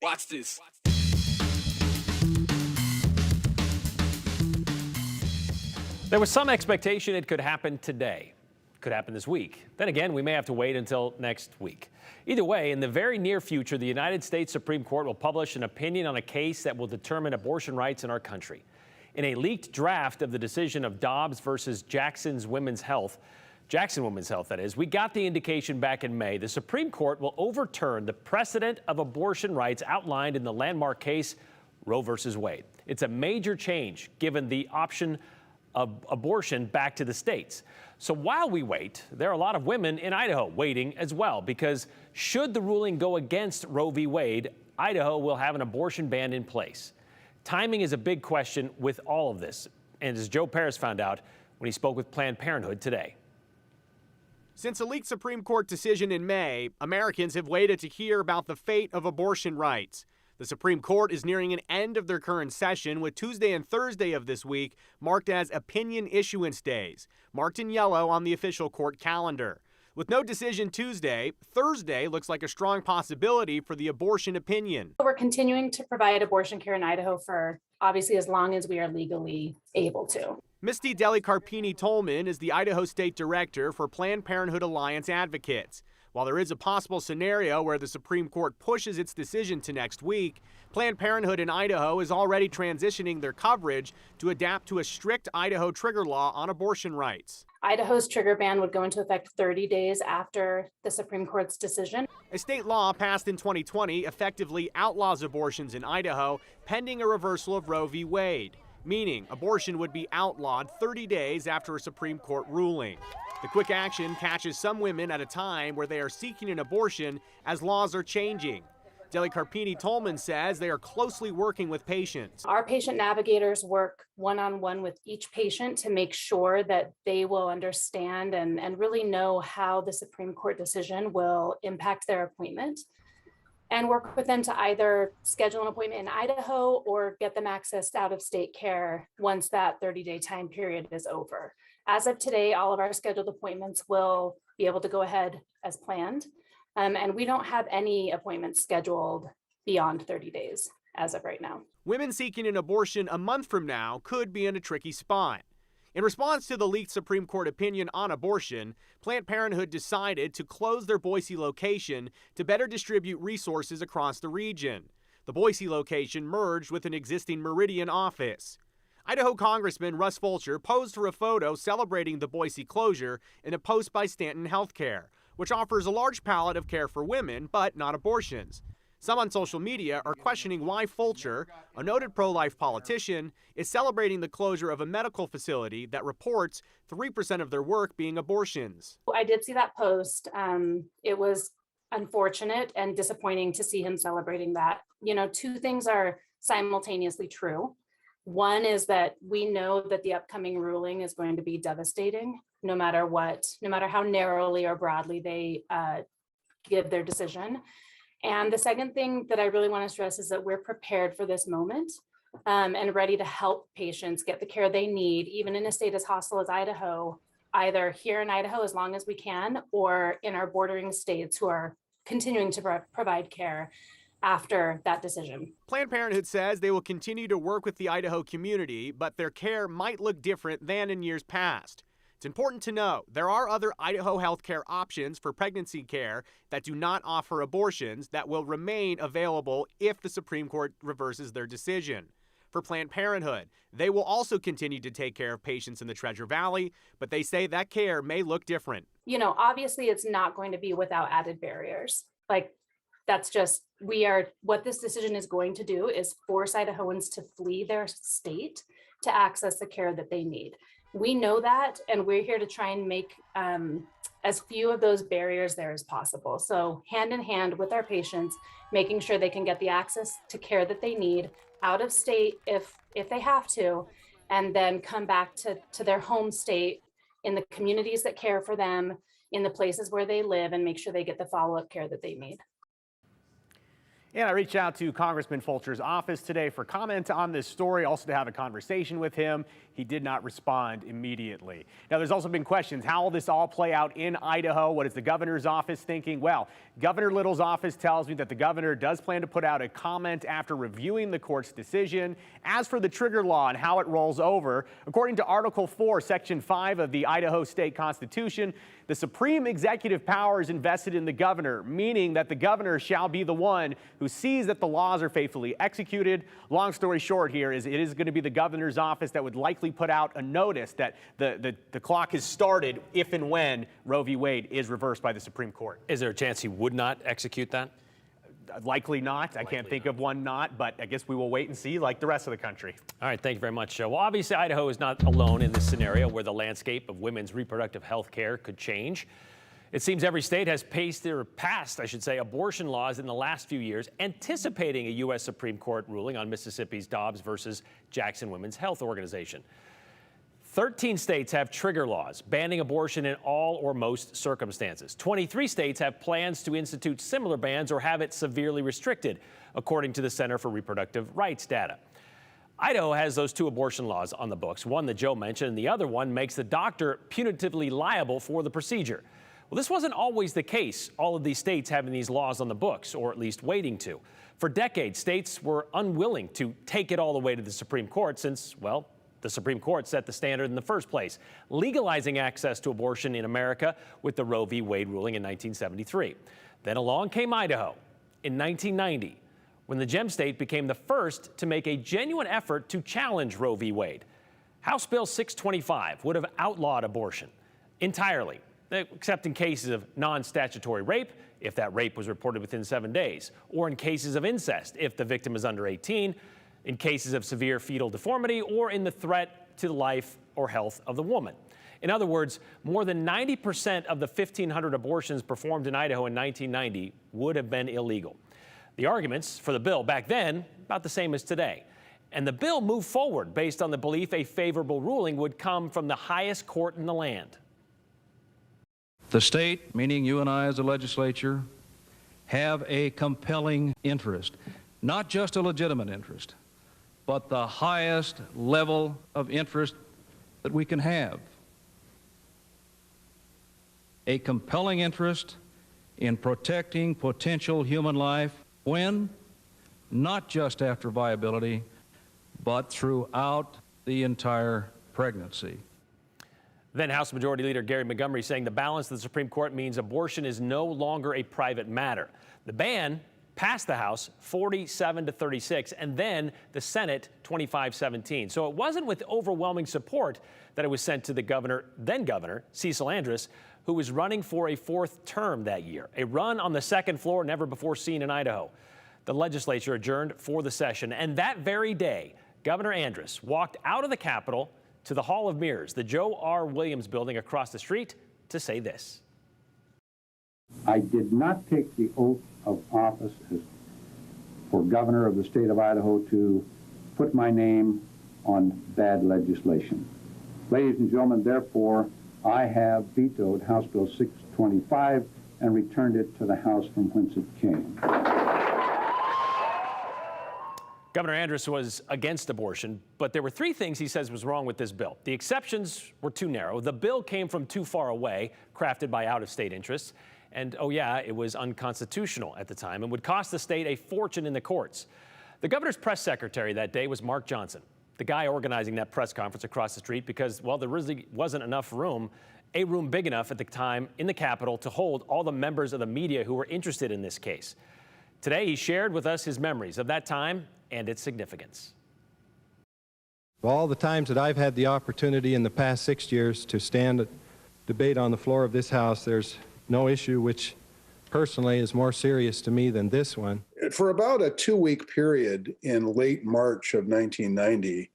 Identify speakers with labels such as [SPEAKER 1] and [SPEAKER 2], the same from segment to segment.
[SPEAKER 1] Watch this.
[SPEAKER 2] There was some expectation it could happen today. Could happen this week. Then again, we may have to wait until next week. Either way, in the very near future, the United States Supreme Court will publish an opinion on a case that will determine abortion rights in our country. In a leaked draft of the decision of Dobbs versus Jackson Women's Health, that is, we got the indication back in May the Supreme Court will overturn the precedent of abortion rights outlined in the landmark case Roe versus Wade. It's a major change given the option of abortion back to the states. So while we wait, there are a lot of women in Idaho waiting as well, because should the ruling go against Roe v. Wade, Idaho will have an abortion ban in place. Timing is a big question with all of this, and as Joe Paris found out when he spoke with Planned Parenthood today.
[SPEAKER 3] Since a leaked Supreme Court decision in May, Americans have waited to hear about the fate of abortion rights. The Supreme Court is nearing an end of their current session, with Tuesday and Thursday of this week marked as opinion issuance days, marked in yellow on the official court calendar. With no decision Tuesday, Thursday looks like a strong possibility for the abortion opinion.
[SPEAKER 4] We're continuing to provide abortion care in Idaho for obviously as long as we are legally able to.
[SPEAKER 3] Misty Deli-Carpini-Tolman is the Idaho State Director for Planned Parenthood Alliance Advocates. While there is a possible scenario where the Supreme Court pushes its decision to next week, Planned Parenthood in Idaho is already transitioning their coverage to adapt to a strict Idaho trigger law on abortion rights.
[SPEAKER 4] Idaho's trigger ban would go into effect 30 days after the Supreme Court's decision.
[SPEAKER 3] A state law passed in 2020 effectively outlaws abortions in Idaho pending a reversal of Roe v. Wade, meaning abortion would be outlawed 30 days after a Supreme Court ruling. The quick action catches some women at a time where they are seeking an abortion as laws are changing. Deli-Carpini-Tolman says they are closely working with patients.
[SPEAKER 4] Our patient navigators work one-on-one with each patient to make sure that they will understand and really know how the Supreme Court decision will impact their appointment, and work with them to either schedule an appointment in Idaho or get them access to out-of-state care once that 30-day time period is over. As of today, all of our scheduled appointments will be able to go ahead as planned. And we don't have any appointments scheduled beyond 30 days as of right now.
[SPEAKER 3] Women seeking an abortion a month from now could be in a tricky spot. In response to the leaked Supreme Court opinion on abortion, Planned Parenthood decided to close their Boise location to better distribute resources across the region. The Boise location merged with an existing Meridian office. Idaho Congressman Russ Fulcher posed for a photo celebrating the Boise closure in a post by Stanton Healthcare, which offers a large palette of care for women, but not abortions. Some on social media are questioning why Fulcher, a noted pro-life politician, is celebrating the closure of a medical facility that reports 3% of their work being abortions.
[SPEAKER 4] I did see that post. It was unfortunate and disappointing to see him celebrating that. You know, two things are simultaneously true. One is that we know that the upcoming ruling is going to be devastating, no matter what, no matter how narrowly or broadly they give their decision. And the second thing that I really want to stress is that we're prepared for this moment and ready to help patients get the care they need, even in a state as hostile as Idaho, either here in Idaho as long as we can, or in our bordering states who are continuing to provide care after that decision.
[SPEAKER 3] Planned Parenthood says they will continue to work with the Idaho community, but their care might look different than in years past. It's important to know there are other Idaho healthcare options for pregnancy care that do not offer abortions that will remain available if the Supreme Court reverses their decision. For Planned Parenthood, they will also continue to take care of patients in the Treasure Valley, but they say that care may look different.
[SPEAKER 4] You know, obviously it's not going to be without added barriers. Like, that's just, what this decision is going to do is force Idahoans to flee their state to access the care that they need. We know that, and we're here to try and make as few of those barriers there as possible. So hand in hand with our patients, making sure they can get the access to care that they need out of state if they have to, and then come back to their home state in the communities that care for them, in the places where they live, and make sure they get the follow-up care that they need.
[SPEAKER 3] And I reached out to Congressman Fulcher's office today for comment on this story, also to have a conversation with him. He did not respond immediately. Now, there's also been questions. How will this all play out in Idaho? What is the governor's office thinking? Well, Governor Little's office tells me that the governor does plan to put out a comment after reviewing the court's decision. As for the trigger law and how it rolls over, according to Article 4, Section 5 of the Idaho State Constitution, the supreme executive power is invested in the governor, meaning that the governor shall be the one who sees that the laws are faithfully executed. Long story short here is it is going to be the governor's office that would likely put out a notice that the clock has started if and when Roe v. Wade is reversed by the Supreme Court.
[SPEAKER 2] Is there a chance he would not execute that?
[SPEAKER 3] Likely not. I can't think of one not, but I guess we will wait and see like the rest of the country.
[SPEAKER 2] All right, thank you very much. Well, obviously, Idaho is not alone in this scenario where the landscape of women's reproductive health care could change. It seems every state has passed, abortion laws in the last few years, anticipating a U.S. Supreme Court ruling on Mississippi's Dobbs versus Jackson Women's Health Organization. 13 states have trigger laws banning abortion in all or most circumstances. 23 states have plans to institute similar bans or have it severely restricted, according to the Center for Reproductive Rights data. Idaho has those two abortion laws on the books, one that Joe mentioned, and the other one makes the doctor punitively liable for the procedure. Well, this wasn't always the case, all of these states having these laws on the books, or at least waiting to. For decades, states were unwilling to take it all the way to the Supreme Court since, well, the Supreme Court set the standard in the first place, legalizing access to abortion in America with the Roe v. Wade ruling in 1973. Then along came Idaho in 1990, when the Gem State became the first to make a genuine effort to challenge Roe v. Wade. House Bill 625 would have outlawed abortion entirely, except in cases of non-statutory rape, if that rape was reported within 7 days, or in cases of incest, if the victim is under 18, in cases of severe fetal deformity, or in the threat to the life or health of the woman. In other words, more than 90% of the 1,500 abortions performed in Idaho in 1990 would have been illegal. The arguments for the bill back then, about the same as today. And the bill moved forward based on the belief a favorable ruling would come from the highest court in the land.
[SPEAKER 5] The state, meaning you and I as a legislature, have a compelling interest, not just a legitimate interest, but the highest level of interest that we can have. A compelling interest in protecting potential human life when, not just after viability, but throughout the entire pregnancy.
[SPEAKER 2] Then House Majority Leader Gary Montgomery saying the balance of the Supreme Court means abortion is no longer a private matter. The ban passed the House 47-36, and then the Senate 25-17. So it wasn't with overwhelming support that it was sent to the then Governor, Cecil Andrus, who was running for a fourth term that year. A run on the second floor never before seen in Idaho. The legislature adjourned for the session, and that very day, Governor Andrus walked out of the Capitol to the Hall of Mirrors, the Joe R. Williams building across the street, to say this.
[SPEAKER 6] I did not take the oath of office for governor of the state of Idaho to put my name on bad legislation. Ladies and gentlemen, therefore, I have vetoed House Bill 625 and returned it to the House from whence it came.
[SPEAKER 2] Governor Andrus was against abortion, but there were three things he says was wrong with this bill. The exceptions were too narrow. The bill came from too far away, crafted by out-of-state interests. And, oh yeah, it was unconstitutional at the time and would cost the state a fortune in the courts. The governor's press secretary that day was Mark Johnson, the guy organizing that press conference across the street because, well, there really wasn't enough room, a room big enough at the time in the Capitol to hold all the members of the media who were interested in this case. Today, he shared with us his memories of that time and its significance.
[SPEAKER 7] All the times that I've had the opportunity in the past 6 years to stand at debate on the floor of this House, there's no issue which personally is more serious to me than this one.
[SPEAKER 8] For about a 2-week period in late March of 1990,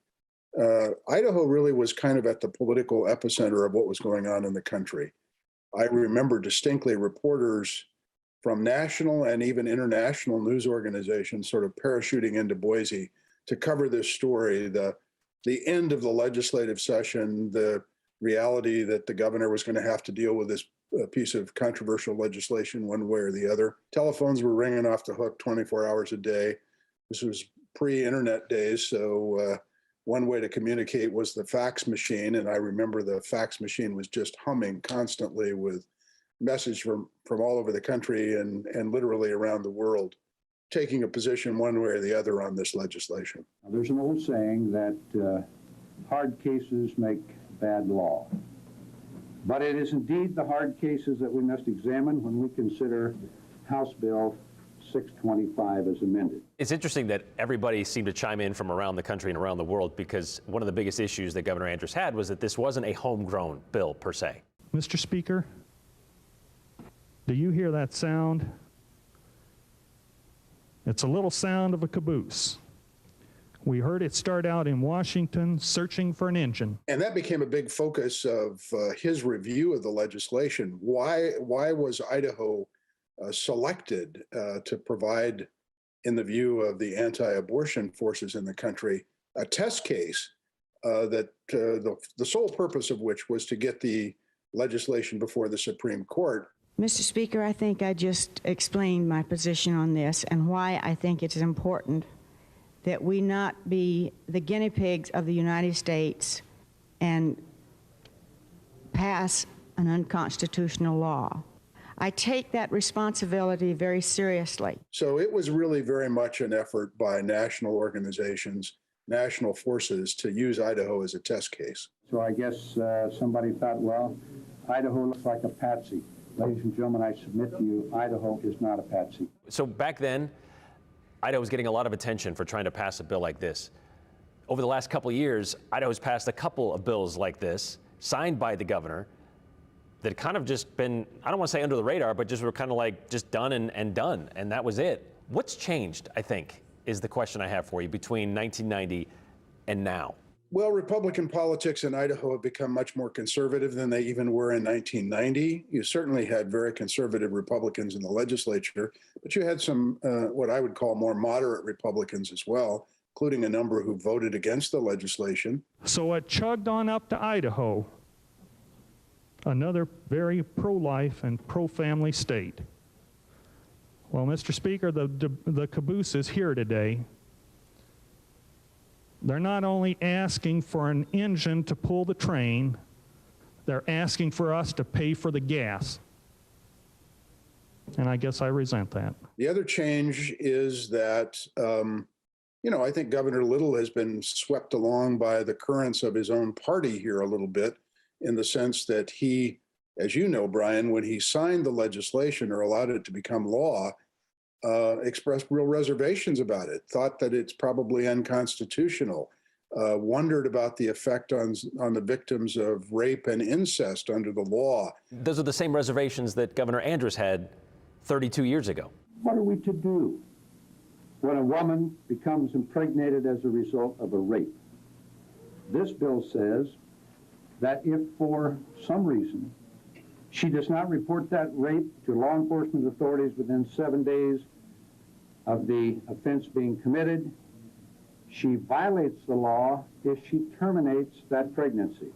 [SPEAKER 8] Idaho really was kind of at the political epicenter of what was going on in the country. I remember distinctly reporters from national and even international news organizations sort of parachuting into Boise to cover this story, the end of the legislative session, the reality that the governor was going to have to deal with this a piece of controversial legislation one way or the other. Telephones were ringing off the hook 24 hours a day. This was pre-internet days, so one way to communicate was the fax machine, and I remember the fax machine was just humming constantly with messages from all over the country and literally around the world, taking a position one way or the other on this legislation.
[SPEAKER 6] There's an old saying that hard cases make bad law. But it is indeed the hard cases that we must examine when we consider House Bill 625 as amended.
[SPEAKER 2] It's interesting that everybody seemed to chime in from around the country and around the world, because one of the biggest issues that Governor Andrews had was that this wasn't a homegrown bill per se.
[SPEAKER 9] Mr. Speaker, do you hear that sound? It's a little sound of a caboose. We heard it start out in Washington searching for an engine.
[SPEAKER 8] And that became a big focus of his review of the legislation. Why was Idaho selected to provide, in the view of the anti-abortion forces in the country, a test case that the sole purpose of which was to get the legislation before the Supreme Court?
[SPEAKER 10] Mr. Speaker, I think I just explained my position on this and why I think it's important that we not be the guinea pigs of the United States and pass an unconstitutional law. I take that responsibility very seriously.
[SPEAKER 8] So it was really very much an effort by national organizations, national forces, to use Idaho as a test case.
[SPEAKER 6] So I guess somebody thought, well, Idaho looks like a patsy. Ladies and gentlemen, I submit to you, Idaho is not a patsy.
[SPEAKER 2] So back then, Idaho was getting a lot of attention for trying to pass a bill like this. Over the last couple of years, Idaho's passed a couple of bills like this, signed by the governor, that kind of just been, I don't want to say under the radar, but just were kind of like just done and done, and that was it. What's changed, I think, is the question I have for you between 1990 and now?
[SPEAKER 8] Well, Republican politics in Idaho have become much more conservative than they even were in 1990. You certainly had very conservative Republicans in the legislature, but you had some what I would call more moderate Republicans as well, including a number who voted against the legislation.
[SPEAKER 9] So it chugged on up to Idaho, another very pro-life and pro-family state. Well, Mr. Speaker, the caboose is here today. They're not only asking for an engine to pull the train, they're asking for us to pay for the gas. And I guess I resent that.
[SPEAKER 8] The other change is that, I think Governor Little has been swept along by the currents of his own party here a little bit, in the sense that he, as you know, Brian, when he signed the legislation or allowed it to become law, expressed real reservations about it, thought that it's probably unconstitutional, wondered about the effect on the victims of rape and incest under the law.
[SPEAKER 2] Those are the same reservations that Governor Andrews had 32 years ago.
[SPEAKER 6] What are we to do when a woman becomes impregnated as a result of a rape? This bill says that if for some reason she does not report that rape to law enforcement authorities within 7 days of the offense being committed, she violates the law if she terminates that pregnancy.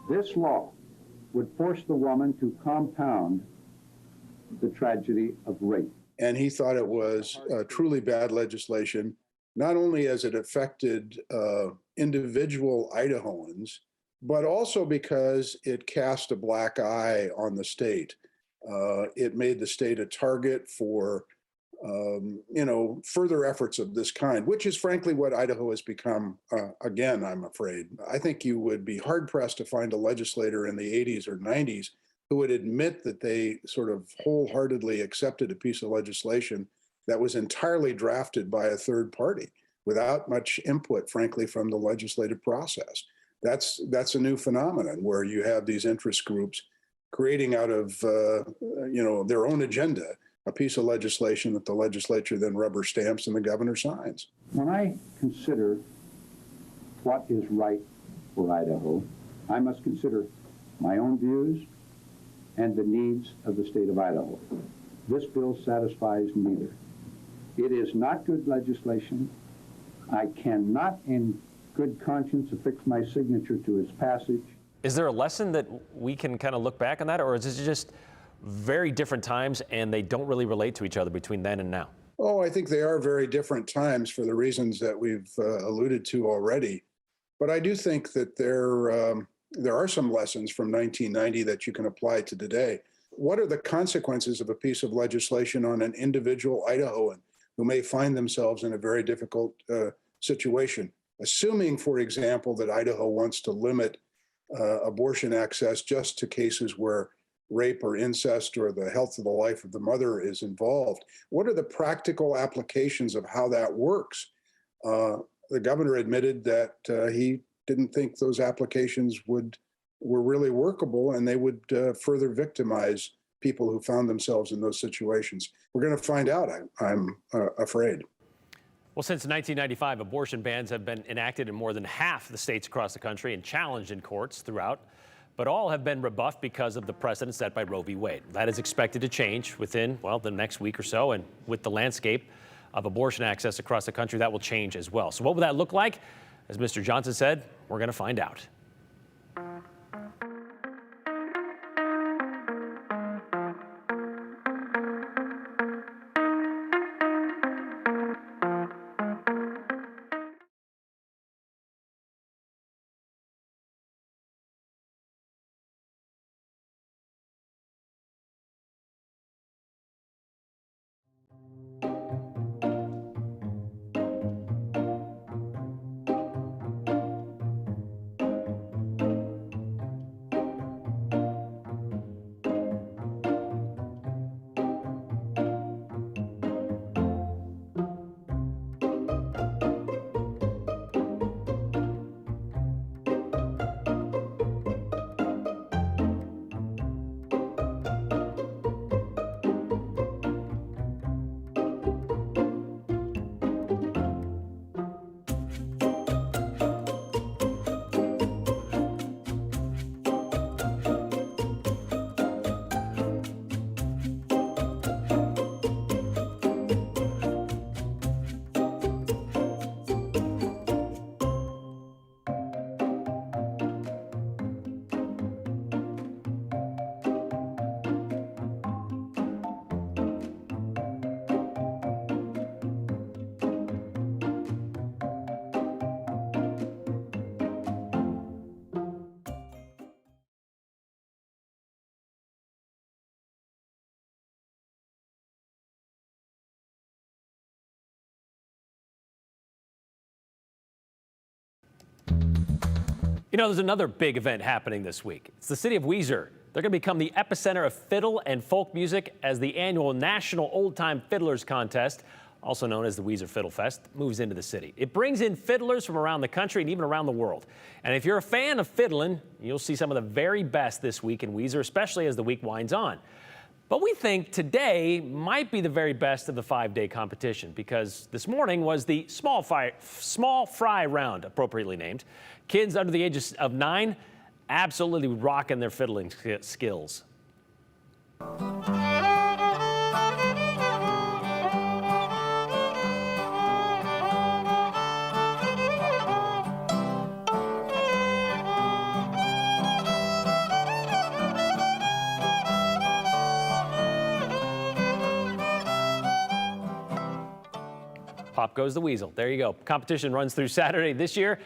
[SPEAKER 6] This law would force the woman to compound the tragedy of rape.
[SPEAKER 8] And he thought it was truly bad legislation, not only as it affected individual Idahoans, but also because it cast a black eye on the state. It made the state a target for, further efforts of this kind, which is frankly what Idaho has become, again, I'm afraid. I think you would be hard-pressed to find a legislator in the 80s or 90s who would admit that they sort of wholeheartedly accepted a piece of legislation that was entirely drafted by a third party without much input, frankly, from the legislative process. That's a new phenomenon where you have these interest groups creating out of their own agenda a piece of legislation that the legislature then rubber stamps and the governor signs.
[SPEAKER 6] When I consider what is right for Idaho, I must consider my own views and the needs of the state of Idaho. This bill satisfies neither. It is not good legislation. I cannot in good conscience affix my signature to its passage.
[SPEAKER 2] Is there a lesson that we can kind of look back on that, or is it just very different times and they don't really relate to each other between then and now?
[SPEAKER 8] Oh, I think they are very different times for the reasons that we've alluded to already. But I do think that there are some lessons from 1990 that you can apply to today. What are the consequences of a piece of legislation on an individual Idahoan who may find themselves in a very difficult situation? Assuming, for example, that Idaho wants to limit abortion access just to cases where rape or incest or the health of the life of the mother is involved. What are the practical applications of how that works? The governor admitted that he didn't think those applications were really workable, and they would further victimize people who found themselves in those situations. We're going to find out, I'm afraid.
[SPEAKER 2] Well, since 1995, abortion bans have been enacted in more than half the states across the country and challenged in courts throughout. But all have been rebuffed because of the precedent set by Roe v. Wade. That is expected to change within, well, the next week or so. And with the landscape of abortion access across the country, that will change as well. So what will that look like? As Mr. Johnson said, we're going to find out. You know, there's another big event happening this week. It's the city of Weiser. They're going to become the epicenter of fiddle and folk music as the annual National Old Time Fiddlers Contest, also known as the Weezer Fiddlefest, moves into the city. It brings in fiddlers from around the country and even around the world. And if you're a fan of fiddling, you'll see some of the very best this week in Weiser, especially as the week winds on. But we think today might be the very best of the 5-day competition because this morning was the small fry round, appropriately named. Kids under the age of 9 absolutely rocking their fiddling skills. Pop goes the weasel. There you go. Competition runs through Saturday this year.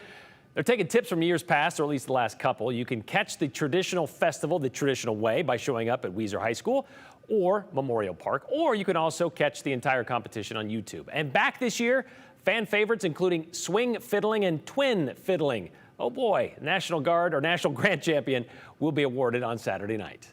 [SPEAKER 2] They're taking tips from years past, or at least the last couple. You can catch the traditional festival the traditional way by showing up at Weiser High School or Memorial Park, or you can also catch the entire competition on YouTube. And back this year, fan favorites including swing fiddling and twin fiddling. Oh boy, National Guard or National Grand Champion will be awarded on Saturday night.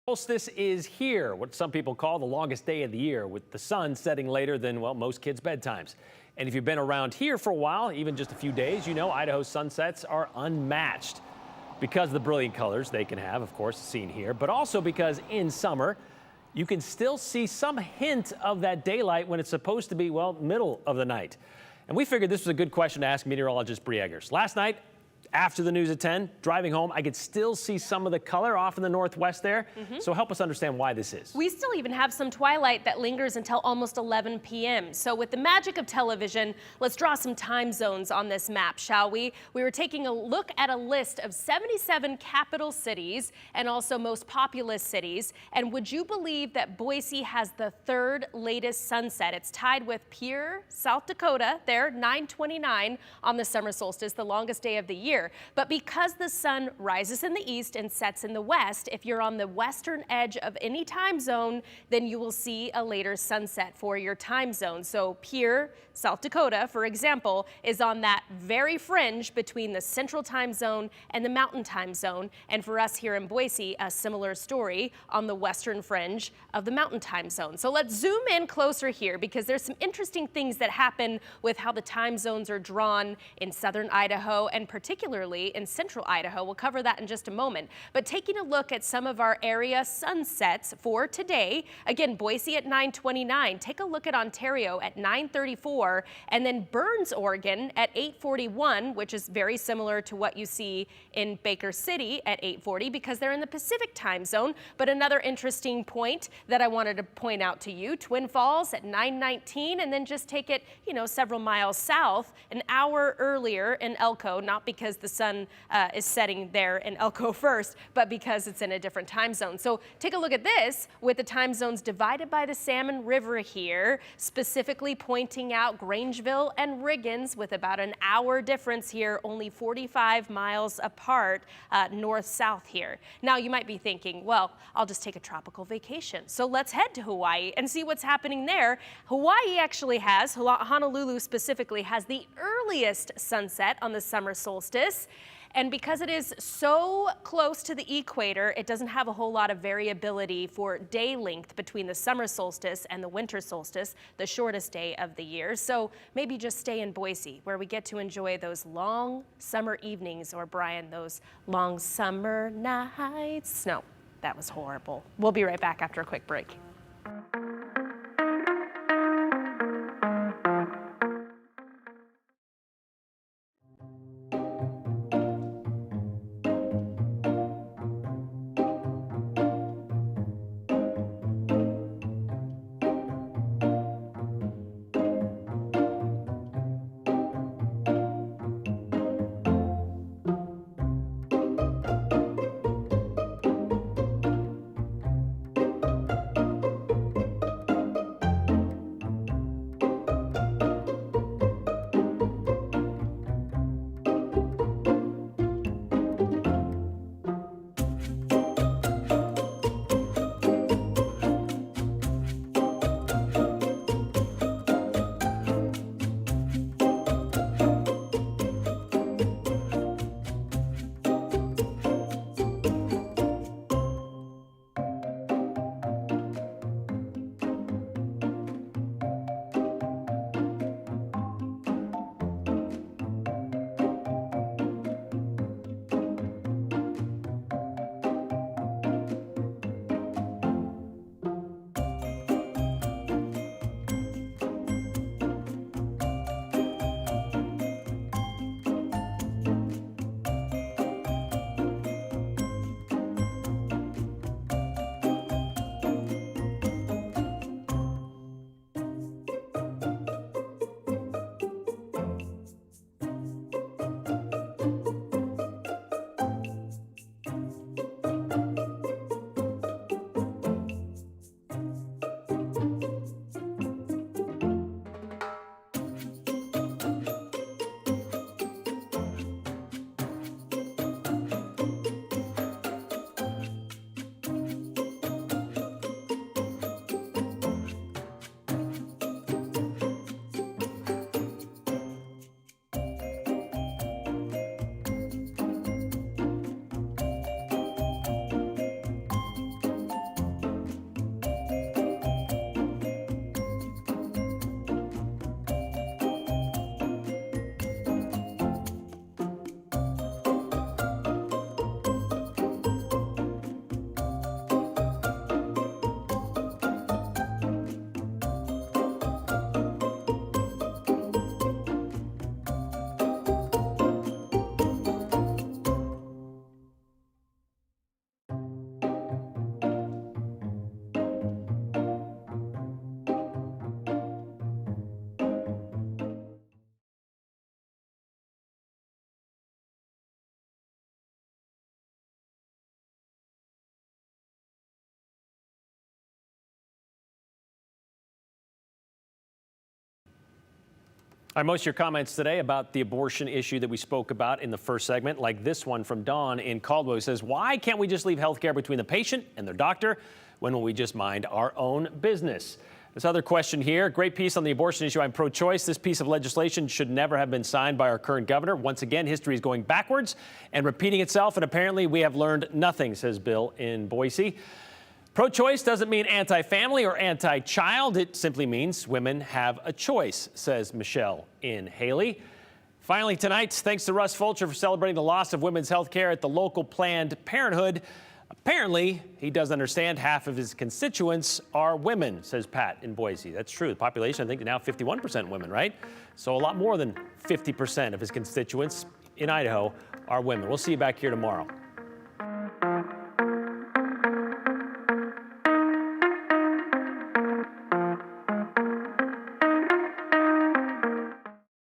[SPEAKER 2] Solstice is here, what some people call the longest day of the year, with the sun setting later than, well, most kids' bedtimes. And if you've been around here for a while, even just a few days, you know Idaho sunsets are unmatched because of the brilliant colors they can have, of course, seen here, but also because in summer, you can still see some hint of that daylight when it's supposed to be, well, middle of the night. And we figured this was a good question to ask meteorologist Bree Eggers. Last night, after the news at 10, driving home, I could still see some of the color off in the northwest there. So help us understand why this is.
[SPEAKER 11] We still even have some twilight that lingers until almost 11 p.m. So with the magic of television, let's draw some time zones on this map, shall we? We were taking a look at a list of 77 capital cities and also most populous cities. And would you believe that Boise has the third latest sunset? It's tied with Pierre, South Dakota, there, 9:29 on the summer solstice, the longest day of the year. But because the sun rises in the east and sets in the west, if you're on the western edge of any time zone, then you will see a later sunset for your time zone. So Pierre, South Dakota, for example, is on that very fringe between the central time zone and the mountain time zone. And for us here in Boise, a similar story on the western fringe of the mountain time zone. So let's zoom in closer here because there's some interesting things that happen with how the time zones are drawn in southern Idaho and particularly in central Idaho. We'll cover that in just a moment. But taking a look at some of our area sunsets for today, again, Boise at 9:29. Take a look at Ontario at 9:34, and then Burns, Oregon at 8:41, which is very similar to what you see in Baker City at 8:40 because they're in the Pacific time zone. But another interesting point that I wanted to point out to you, Twin Falls at 9:19, and then just take it, you know, several miles south, an hour earlier in Elko, not because the sun is setting there in Elko first, but because it's in a different time zone. So take a look at this with the time zones divided by the Salmon River here, specifically pointing out Grangeville and Riggins with about an hour difference here, only 45 miles apart north-south here. Now you might be thinking, well, I'll just take a tropical vacation. So let's head to Hawaii and see what's happening there. Hawaii actually has, Honolulu specifically, has the earliest sunset on the summer solstice. And because it is so close to the equator, it doesn't have a whole lot of variability for day length between the summer solstice and the winter solstice, the shortest day of the year. So maybe just stay in Boise, where we get to enjoy those long summer evenings, or Brian, those long summer nights. No, that was horrible. We'll be right back after a quick break.
[SPEAKER 2] Most of your comments today about the abortion issue that we spoke about in the first segment, like this one from Dawn in Caldwell, who says, why can't we just leave health care between the patient and their doctor? When will we just mind our own business? This other question here, great piece on the abortion issue. I'm pro-choice. This piece of legislation should never have been signed by our current governor. Once again, history is going backwards and repeating itself, and apparently we have learned nothing, says Bill in Boise. Pro-choice doesn't mean anti-family or anti-child. It simply means women have a choice, says Michelle in Haley. Finally tonight, thanks to Russ Fulcher for celebrating the loss of women's health care at the local Planned Parenthood. Apparently, he doesn't understand half of his constituents are women, says Pat in Boise. That's true. The population, I think, now 51% women, right? So a lot more than 50% of his constituents in Idaho are women. We'll see you back here tomorrow.